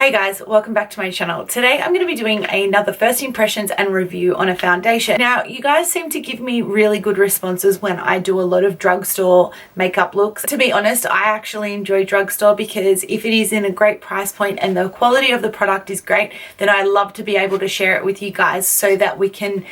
Hey guys, welcome back to my channel. Today I'm going to be doing another first impressions and review on a foundation. Now, you guys seem to give me really good responses when I do a lot of drugstore makeup looks. To be honest, I actually enjoy drugstore because if it is in a great price point and the quality of the product is great, then I love to be able to share it with you guys so that we can,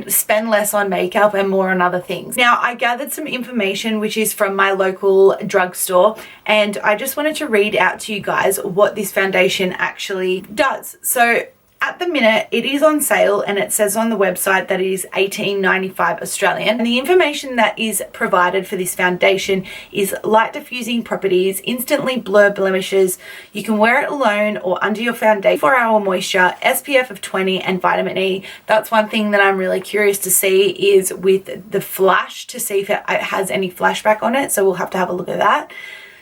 spend less on makeup and more on other things. Now, I gathered some information which is from my local drugstore, and I just wanted to read out to you guys what this foundation actually does. So at the minute it is on sale and it says on the website that it is $18.95 Australian, and the information that is provided for this foundation is light diffusing properties, instantly blur blemishes, you can wear it alone or under your foundation, 4-hour moisture, SPF of 20 and vitamin E. That's one thing that I'm really curious to see is with the flash, to see if it has any flashback on it, so we'll have to have a look at that.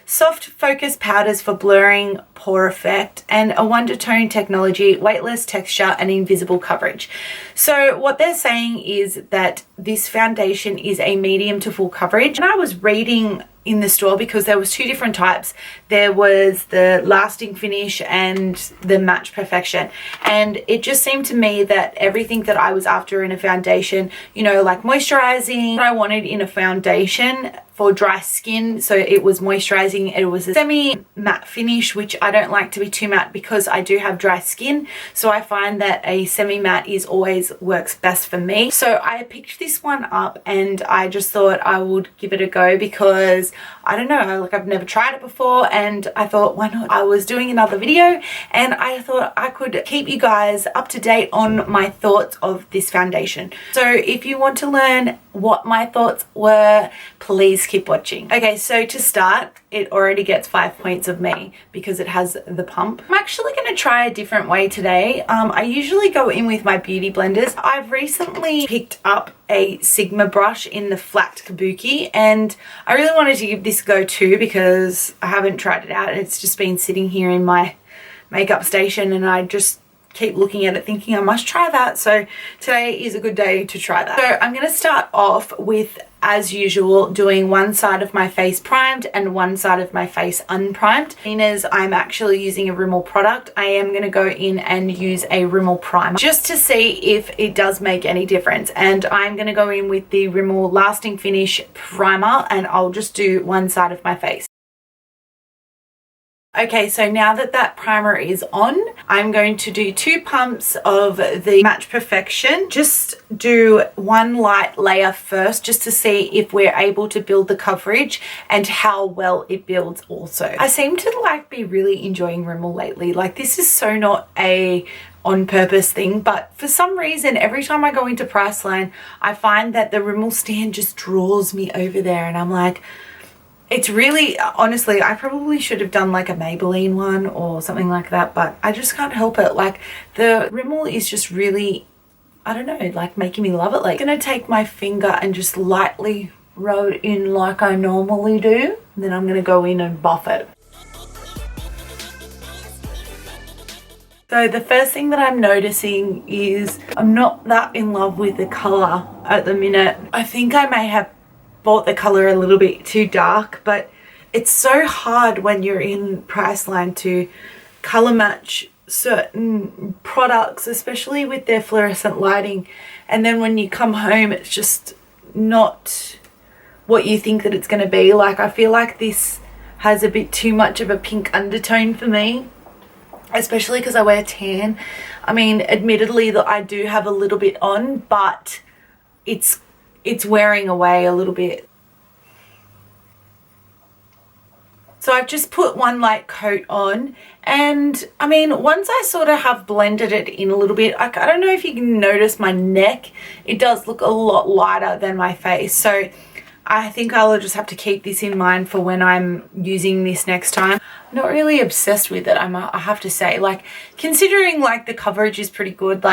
Soft focus powders for blurring, pore effect, and a undertone technology, weightless texture and invisible coverage. So what they're saying is that this foundation is a medium to full coverage. And I was reading in the store because there was two different types. There was the lasting finish and the match perfection, and it just seemed to me that everything that I was after in a foundation, like moisturizing, what I wanted in a foundation for dry skin, so it was moisturizing, it was a semi matte finish, which I don't like to be too matte because I do have dry skin, so I find that a semi matte is always works best for me. So I picked this one up and I just thought I would give it a go because I don't know, I've never tried it before, and I thought, why not? I was doing another video and I thought I could keep you guys up to date on my thoughts of this foundation. So if you want to learn what my thoughts were, please keep watching. Okay, so to start, it already gets 5 points of me because it has the pump. I'm actually going to try a different way today. I usually go in with my beauty blenders. I've recently picked up a Sigma brush in the flat kabuki, and I really wanted to give this a go too because I haven't tried it out. It's just been sitting here in my makeup station and I just keep looking at it thinking I must try that. So today is a good day to try that. So I'm going to start off with, as usual, doing one side of my face primed and one side of my face unprimed. As I'm actually using a Rimmel product, I am going to go in and use a Rimmel primer just to see if it does make any difference. And I'm going to go in with the Rimmel lasting finish primer and I'll just do one side of my face. Okay, so now that that primer is on, I'm going to do 2 pumps of the Match Perfection. Just do one light layer first just to see if we're able to build the coverage and how well it builds also. I seem to be really enjoying Rimmel lately. This is so not a on purpose thing, but for some reason every time I go into Priceline I find that the Rimmel stand just draws me over there, and I'm like, it's really, honestly, I probably should have done a Maybelline one or something like that, but I just can't help it. The Rimmel is just really, I don't know, making me love it. I'm gonna take my finger and just lightly rub it in like I normally do, and then I'm gonna go in and buff it. So the first thing that I'm noticing is I'm not that in love with the color at the minute. I think I may have bought the color a little bit too dark, but it's so hard when you're in Priceline to color match certain products, especially with their fluorescent lighting, and then when you come home it's just not what you think that it's going to be. I feel like this has a bit too much of a pink undertone for me, especially because I wear tan. I mean, admittedly that I do have a little bit on, but it's wearing away a little bit. So I've just put one light coat on, and I mean, once I sort of have blended it in a little bit, I don't know if you can notice my neck, it does look a lot lighter than my face. So I think I'll just have to keep this in mind for when I'm using this next time. I'm not really obsessed with it, I have to say. Considering the coverage is pretty good,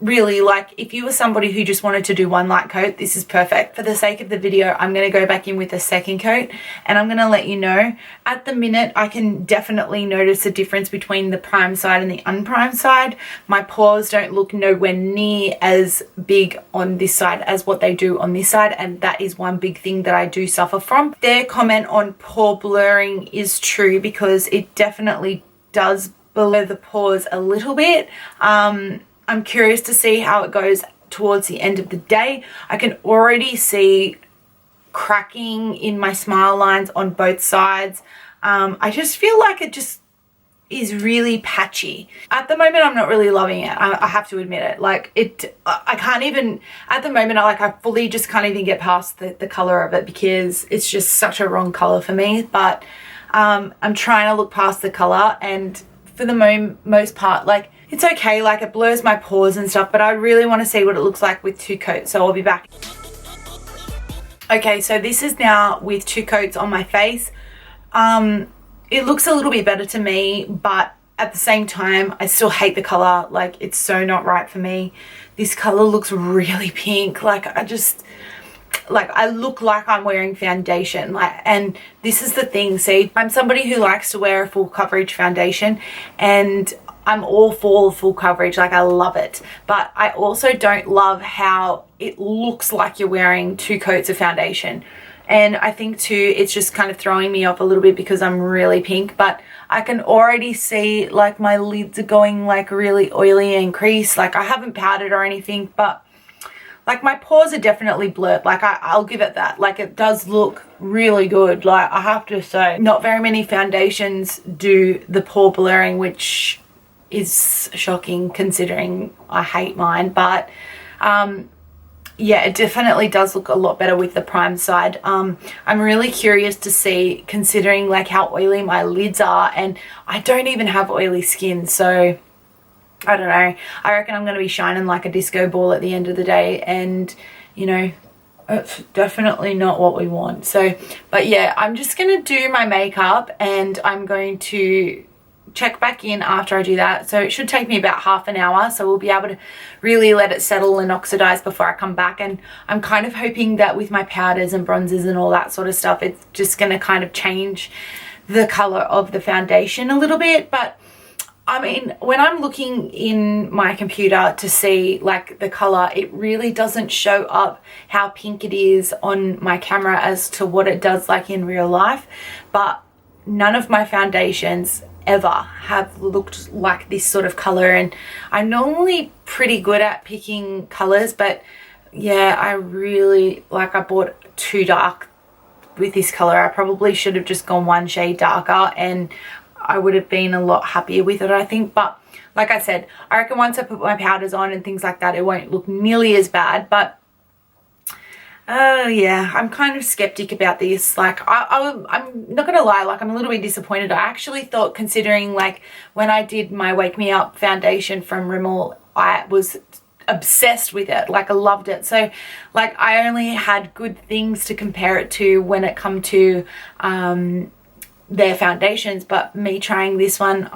really, if you were somebody who just wanted to do one light coat, this is perfect. For the sake of the video, I'm going to go back in with a second coat, and I'm going to let you know. At the minute, I can definitely notice a difference between the prime side and the unprimed side. My pores don't look nowhere near as big on this side as what they do on this side, and that is one big thing that I do suffer from. Their comment on pore blurring is true because it definitely does below the pores a little bit. I'm curious to see how it goes towards the end of the day. I can already see cracking in my smile lines on both sides. I just feel like it just is really patchy. At the moment, I'm not really loving it. I have to admit it. Like I can't even, at the moment, I fully just can't even get past the color of it because it's just such a wrong color for me. But I'm trying to look past the color, and for the most part, like, it's okay. Like, it blurs my pores and stuff, but I really want to see what it looks like with 2 coats. So I'll be back. Okay, so this is now with 2 coats on my face. It looks a little bit better to me, but at the same time, I still hate the color. Like, it's so not right for me. This color looks really pink. Like, I look like I'm wearing foundation. And this is the thing. See, I'm somebody who likes to wear a full coverage foundation, and I'm all for full coverage. Like, I love it. But I also don't love how it looks like you're wearing 2 coats of foundation. And I think too, it's just kind of throwing me off a little bit because I'm really pink. But I can already see, like, my lids are going, like, really oily and creased. Like, I haven't powdered or anything, but, like, my pores are definitely blurred. Like, I'll give it that. Like, it does look really good. Like, I have to say, not very many foundations do the pore blurring, which is shocking considering I hate mine. But yeah, it definitely does look a lot better with the prime side. I'm really curious to see, considering like how oily my lids are, and I don't even have oily skin, so I don't know. I reckon I'm going to be shining like a disco ball at the end of the day, and you know, it's definitely not what we want. So, but yeah, I'm just going to do my makeup, and I'm going to check back in after I do that. So it should take me about half an hour, so we'll be able to really let it settle and oxidize before I come back. And I'm kind of hoping that with my powders and bronzers and all that sort of stuff, it's just going to kind of change the color of the foundation a little bit. But I mean, when I'm looking in my computer to see like the color, it really doesn't show up how pink it is on my camera as to what it does like in real life. But none of my foundations ever have looked like this sort of color, and I'm normally pretty good at picking colors, but yeah, I really like, I bought too dark with this color. I probably should have just gone one shade darker and I would have been a lot happier with it, I think. But like I said, I reckon once I put my powders on and things like that, it won't look nearly as bad. But yeah, I'm kind of skeptic about this. Like, I'm not gonna lie, like, I'm a little bit disappointed. I actually thought, considering like when I did my Wake Me Up foundation from Rimmel, I was obsessed with it. Like, I loved it. So like, I only had good things to compare it to when it come to their foundations. But me trying this one,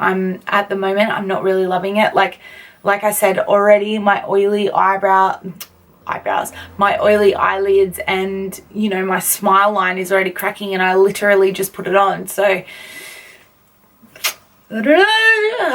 at the moment, I'm not really loving it. Like I said already, my oily my oily eyelids, and you know, my smile line is already cracking, and I literally just put it on. So I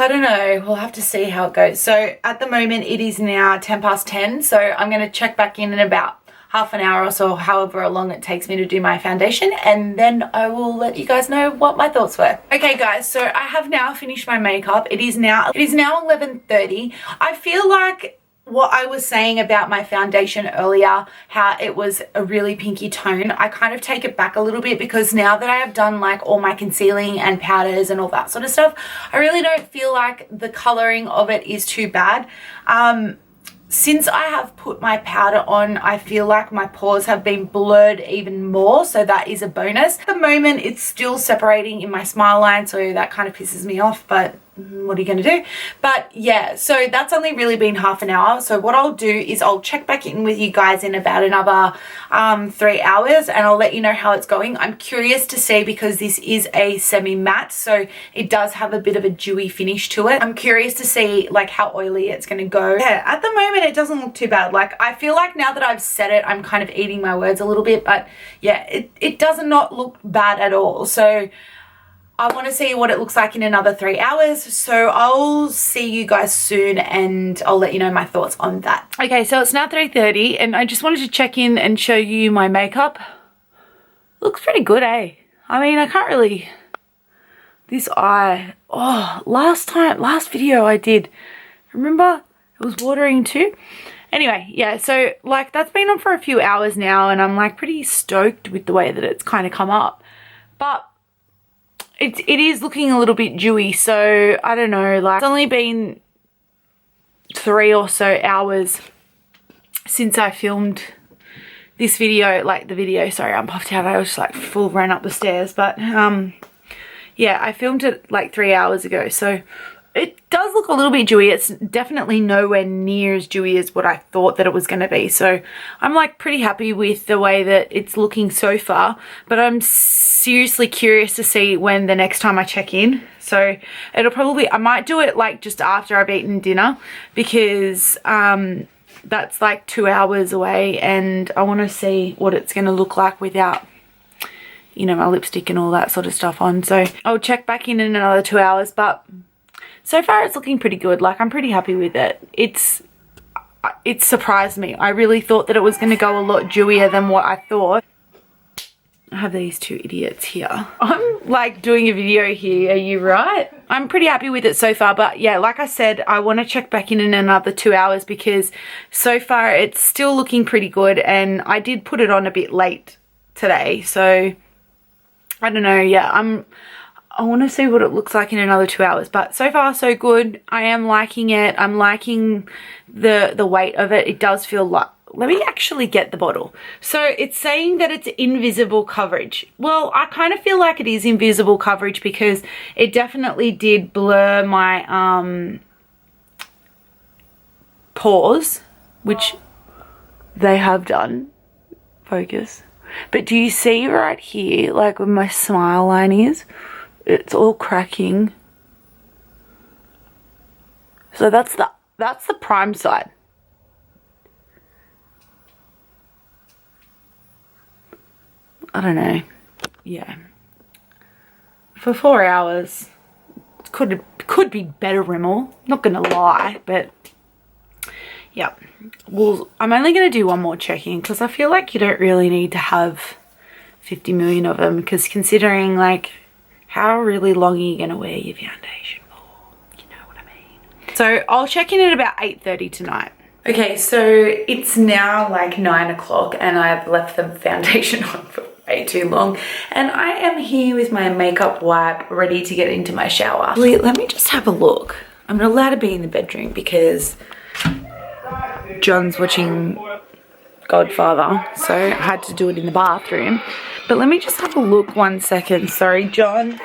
don't know, we'll have to see how it goes. So at the moment it is now 10:10, so I'm going to check back in about half an hour or so, however long it takes me to do my foundation, and then I will let you guys know what my thoughts were. Okay guys, so I have now finished my makeup. It is now 11:30. I feel like what I was saying about my foundation earlier, how it was a really pinky tone, I kind of take it back a little bit, because now that I have done like all my concealing and powders and all that sort of stuff, I really don't feel like the coloring of it is too bad. Since I have put my powder on, I feel like my pores have been blurred even more, so that is a bonus. At the moment, it's still separating in my smile line, so that kind of pisses me off, but what are you going to do? But yeah, so that's only really been half an hour. So what I'll do is I'll check back in with you guys in about another 3 hours, and I'll let you know how it's going. I'm curious to see, because this is a semi-matte, so it does have a bit of a dewy finish to it. I'm curious to see like how oily it's going to go. Yeah, at the moment it doesn't look too bad. Like, I feel like now that I've said it, I'm kind of eating my words a little bit, but yeah, it does not look bad at all. So I want to see what it looks like in another 3 hours. So I'll see you guys soon, and I'll let you know my thoughts on that. Okay, so it's now 3:30, and I just wanted to check in and show you my makeup. Looks pretty good, eh? I mean, I can't really This eye, oh, last video I did, remember? It was watering too. Anyway, yeah, so like that's been on for a few hours now and I'm like pretty stoked with the way that it's kind of come up. But it is looking a little bit dewy, so I don't know, like it's only been 3 or so hours since I filmed this video, like the video, sorry, I'm puffed out, I was just like full ran up the stairs, but yeah, I filmed it like 3 hours ago, so it does look a little bit dewy. It's definitely nowhere near as dewy as what I thought that it was going to be. So I'm like pretty happy with the way that it's looking so far. But I'm seriously curious to see when the next time I check in. So it'll probably, I might do it like just after I've eaten dinner because that's like 2 hours away and I want to see what it's going to look like without, you know, my lipstick and all that sort of stuff on. So I'll check back in another 2 hours, but so far it's looking pretty good. Like I'm pretty happy with it. It surprised me. I really thought that it was going to go a lot dewier than what I thought. I have these two idiots here. I'm like doing a video here, are you right? I'm pretty happy with it so far, but yeah, like I said, I want to check back in another 2 hours because so far it's still looking pretty good and I did put it on a bit late today, so I don't know. Yeah, I want to see what it looks like in another 2 hours, but so far so good. I am liking it. I'm liking the weight of it. It does feel like, let me actually get the bottle. So it's saying that it's invisible coverage. Well, I kind of feel like it is invisible coverage because it definitely did blur my pores, which they have done. Focus. But do you see right here, like where my smile line is? It's all cracking. So that's the prime side. I don't know. Yeah. For 4 hours, could be better Rimmel. Not gonna lie, but yeah. Well, I'm only gonna do one more check-in because I feel like you don't really need to have 50 million of them because considering like how really long are you going to wear your foundation for? You know what I mean? So I'll check in at about 8:30 tonight. Okay, so it's now like 9 o'clock and I've left the foundation on for way too long. And I am here with my makeup wipe ready to get into my shower. Let me just have a look. I'm not allowed to be in the bedroom because John's watching Godfather, so I had to do it in the bathroom. But let me just have a look 1 second. Sorry, John.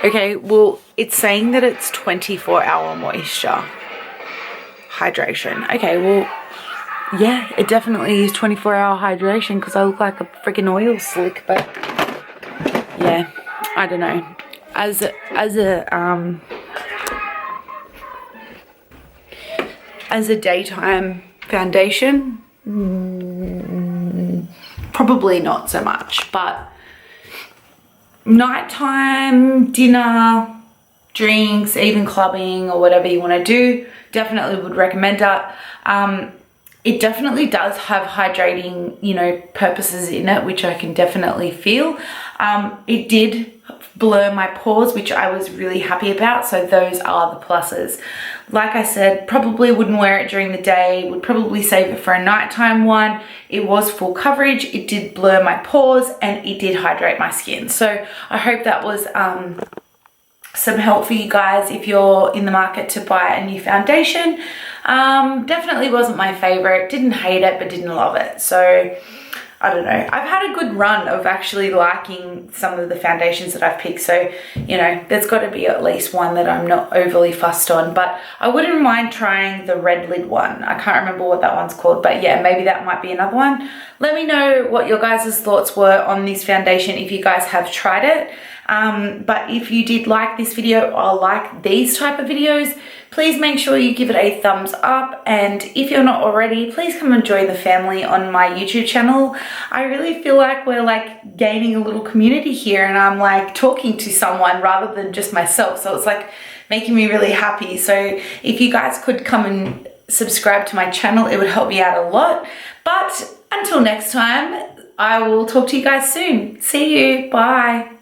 Okay, well, it's saying that it's 24-hour moisture hydration. Okay, well, yeah, it definitely is 24-hour hydration because I look like a freaking oil slick. But yeah, I don't know. As a daytime foundation, probably not so much, but nighttime, dinner, drinks, even clubbing or whatever you want to do, definitely would recommend that. It definitely does have hydrating, you know, purposes in it, which I can definitely feel. It did blur my pores, which I was really happy about, so those are the pluses. Like I said, probably wouldn't wear it during the day, would probably save it for a nighttime one. It was full coverage, it did blur my pores, and it did hydrate my skin. So I hope that was some help for you guys if you're in the market to buy a new foundation. Definitely wasn't my favorite, didn't hate it, but didn't love it. So I don't know. I've had a good run of actually liking some of the foundations that I've picked. So, you know, there's got to be at least one that I'm not overly fussed on. But I wouldn't mind trying the red lid one. I can't remember what that one's called. But yeah, maybe that might be another one. Let me know what your guys' thoughts were on this foundation if you guys have tried it. But if you did like this video or like these type of videos, please make sure you give it a thumbs up, and if you're not already, please come and join the family on my YouTube channel. I really feel like we're like gaining a little community here, and I'm like talking to someone rather than just myself, so it's like making me really happy. So if you guys could come and subscribe to my channel, it would help me out a lot. But until next time, I will talk to you guys soon. See you. Bye.